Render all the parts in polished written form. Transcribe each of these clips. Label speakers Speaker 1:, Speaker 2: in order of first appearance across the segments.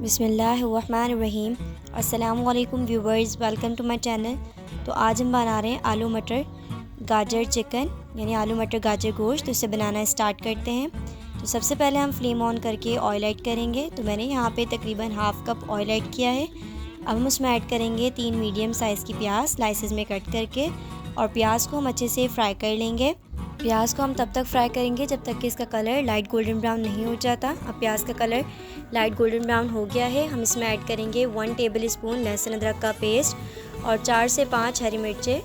Speaker 1: बिस्मिल्लाहिर्रहमानिर्रहीम। अस्सलामुअलैकुम viewers, welcome to my channel. तो आज हम बना रहे हैं आलू मटर गाजर चिकन, यानी आलू मटर गाजर गोश्त। तो इसे बनाना स्टार्ट करते हैं। तो सबसे पहले हम फ्लेम ऑन करके ऑयल ऐड करेंगे। तो मैंने यहाँ पे तकरीबन हाफ़ कप ऑयल ऐड किया है। अब हम उसमें ऐड करेंगे 3 मीडियम साइज़ की प्याज स्लाइसेस में कट करके, और प्याज को हम अच्छे से फ्राई कर लेंगे। प्याज को हम तब तक फ्राई करेंगे जब तक कि इसका कलर लाइट गोल्डन ब्राउन नहीं हो जाता। अब प्याज का कलर लाइट गोल्डन ब्राउन हो गया है। हम इसमें ऐड करेंगे 1 टेबल स्पून लहसुन अदरक का पेस्ट और 4 से 5 हरी मिर्चें।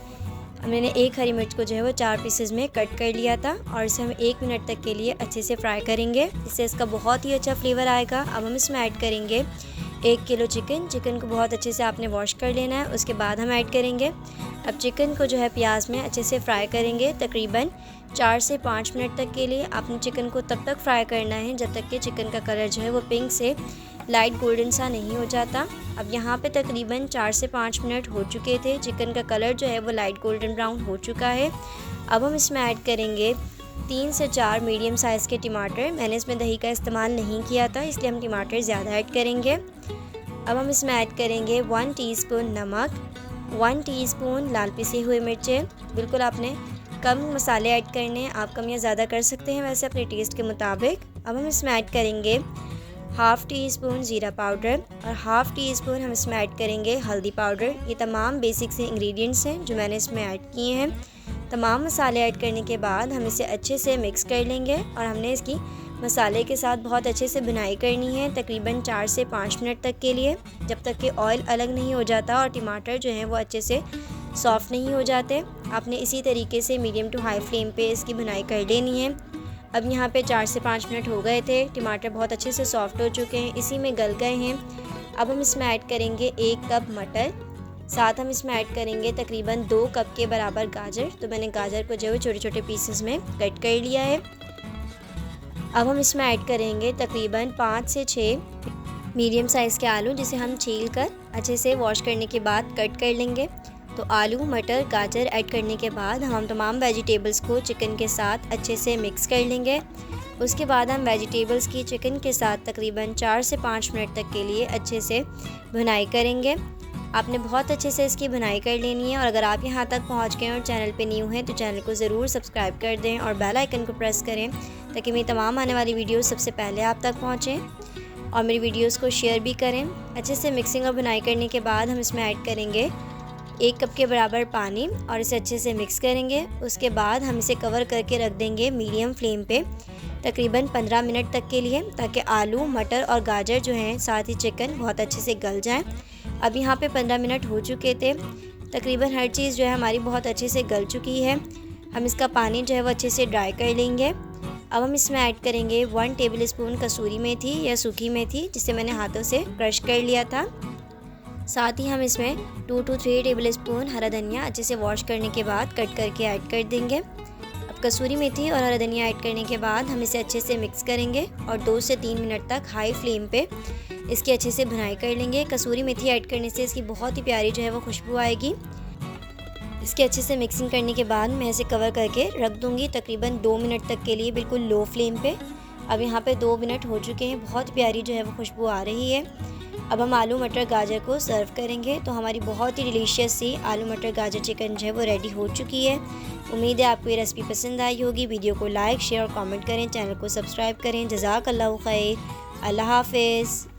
Speaker 1: मैंने एक हरी मिर्च को जो है वो 4 पीसेस में कट कर लिया था, और इसे हम 1 मिनट तक के लिए अच्छे से फ्राई करेंगे। इससे इसका बहुत ही अच्छा फ्लेवर आएगा। अब हम इसमें ऐड करेंगे 1 किलो चिकन को बहुत अच्छे से आपने वॉश कर लेना है। उसके बाद हम ऐड करेंगे, अब चिकन को जो है प्याज में अच्छे से फ्राई करेंगे तकरीबन 4 से 5 मिनट तक के लिए। आपने चिकन को तब तक फ्राई करना है जब तक कि चिकन का कलर जो है वो पिंक से लाइट गोल्डन सा नहीं हो जाता। अब यहाँ पे तकरीबन 4 से 5 मिनट हो चुके थे। चिकन का कलर जो है वो लाइट गोल्डन ब्राउन हो चुका है। अब हम इसमें ऐड करेंगे 3 से 4 मीडियम साइज़ के टमाटर। मैंने इसमें दही का इस्तेमाल नहीं किया था, इसलिए हम टमाटर ज़्यादा ऐड करेंगे। अब हम इसमें ऐड करेंगे 1 टीस्पून नमक, 1 टीस्पून लाल पिसे हुए मिर्चें। बिल्कुल आपने कम मसाले ऐड करने हैं, आप कम या ज़्यादा कर सकते हैं वैसे अपने टेस्ट के मुताबिक। अब हम इसमें ऐड करेंगे हाफ़ टी स्पून ज़ीरा पाउडर, और हाफ़ टी स्पून हम इसमें ऐड करेंगे हल्दी पाउडर। ये तमाम बेसिक से इंग्रेडिएंट्स हैं जो मैंने इसमें ऐड किए हैं। तमाम मसाले ऐड करने के बाद हम इसे अच्छे से मिक्स कर लेंगे, और हमने इसकी मसाले के साथ बहुत अच्छे से भुनाई करनी है तकरीबन 4 से 5 मिनट तक के लिए, जब तक कि ऑयल अलग नहीं हो जाता और टमाटर जो हैं वो अच्छे से सॉफ़्ट नहीं हो जाते। आपने इसी तरीके से मीडियम टू हाई फ्लेम पे इसकी भुनाई कर लेनी है। अब यहाँ पे 4 से 5 मिनट हो गए थे, टमाटर बहुत अच्छे से सॉफ़्ट हो चुके हैं, इसी में गल गए हैं। अब हम इसमें ऐड करेंगे 1 कप मटर, साथ हम इसमें ऐड करेंगे तकरीबन 2 कप के बराबर गाजर। तो मैंने गाजर को जो है छोटे छोटे पीसेस में कट कर लिया है। अब हम इसमें ऐड करेंगे तकरीबन 5 से 6 मीडियम साइज़ के आलू, जिसे हम छील कर अच्छे से वॉश करने के बाद कट कर लेंगे। तो आलू मटर गाजर ऐड करने के बाद हम तमाम वेजिटेबल्स को चिकन के साथ अच्छे से मिक्स कर लेंगे। उसके बाद हम वेजिटेबल्स की चिकन के साथ तकरीबन 4 से 5 मिनट तक के लिए अच्छे से भुनाई करेंगे। आपने बहुत अच्छे से इसकी भुनाई कर लेनी है, और अगर आप यहाँ तक पहुँच गए और चैनल पे न्यू हैं तो चैनल को ज़रूर सब्सक्राइब कर दें और बेल आइकन को प्रेस करें ताकि मेरी तमाम आने वाली वीडियोस सबसे पहले आप तक पहुँचें, और मेरी वीडियोस को शेयर भी करें। अच्छे से मिक्सिंग और भुनाई करने के बाद हम इसमें ऐड करेंगे 1 कप के बराबर पानी, और इसे अच्छे से मिक्स करेंगे। उसके बाद हम इसे कवर करके रख देंगे मीडियम फ्लेम पे तकरीबन 15 मिनट तक के लिए, ताकि आलू मटर और गाजर जो हैं साथ ही चिकन बहुत अच्छे से गल जाएं। अब यहाँ पे 15 मिनट हो चुके थे, तकरीबन हर चीज़ जो है हमारी बहुत अच्छे से गल चुकी है। हम इसका पानी जो है वो अच्छे से ड्राई कर लेंगे। अब हम इसमें ऐड करेंगे 1 टेबल स्पून कसूरी मेथी या सूखी मेथी, जिसे मैंने हाथों से क्रश कर लिया था। साथ ही हम इसमें 2 to 3 टेबल स्पून हरा धनिया अच्छे से वॉश करने के बाद कट करके ऐड कर देंगे। अब कसूरी मेथी और हरा धनिया ऐड करने के बाद हम इसे अच्छे से मिक्स करेंगे, और 2 से 3 मिनट तक हाई फ्लेम पे इसकी अच्छे से भुनाई कर लेंगे। कसूरी मेथी ऐड करने से इसकी बहुत ही प्यारी जो है वो खुशबू आएगी। इसके अच्छे से मिक्सिंग करने के बाद मैं इसे कवर करके रख दूँगी तकरीबन 2 मिनट तक के लिए बिल्कुल लो फ्लेम पे। अब यहाँ पे 2 मिनट हो चुके हैं, बहुत प्यारी जो है वो खुशबू आ रही है। अब हम आलू मटर गाजर को सर्व करेंगे। तो हमारी बहुत ही डिलीशियस सी आलू मटर गाजर चिकन जो है वो रेडी हो चुकी है। उम्मीद है आपको ये रेसिपी पसंद आई होगी। वीडियो को लाइक शेयर और कमेंट करें, चैनल को सब्सक्राइब करें। जज़ाकल्लाहु खैर। अल्लाह हाफ़िज़।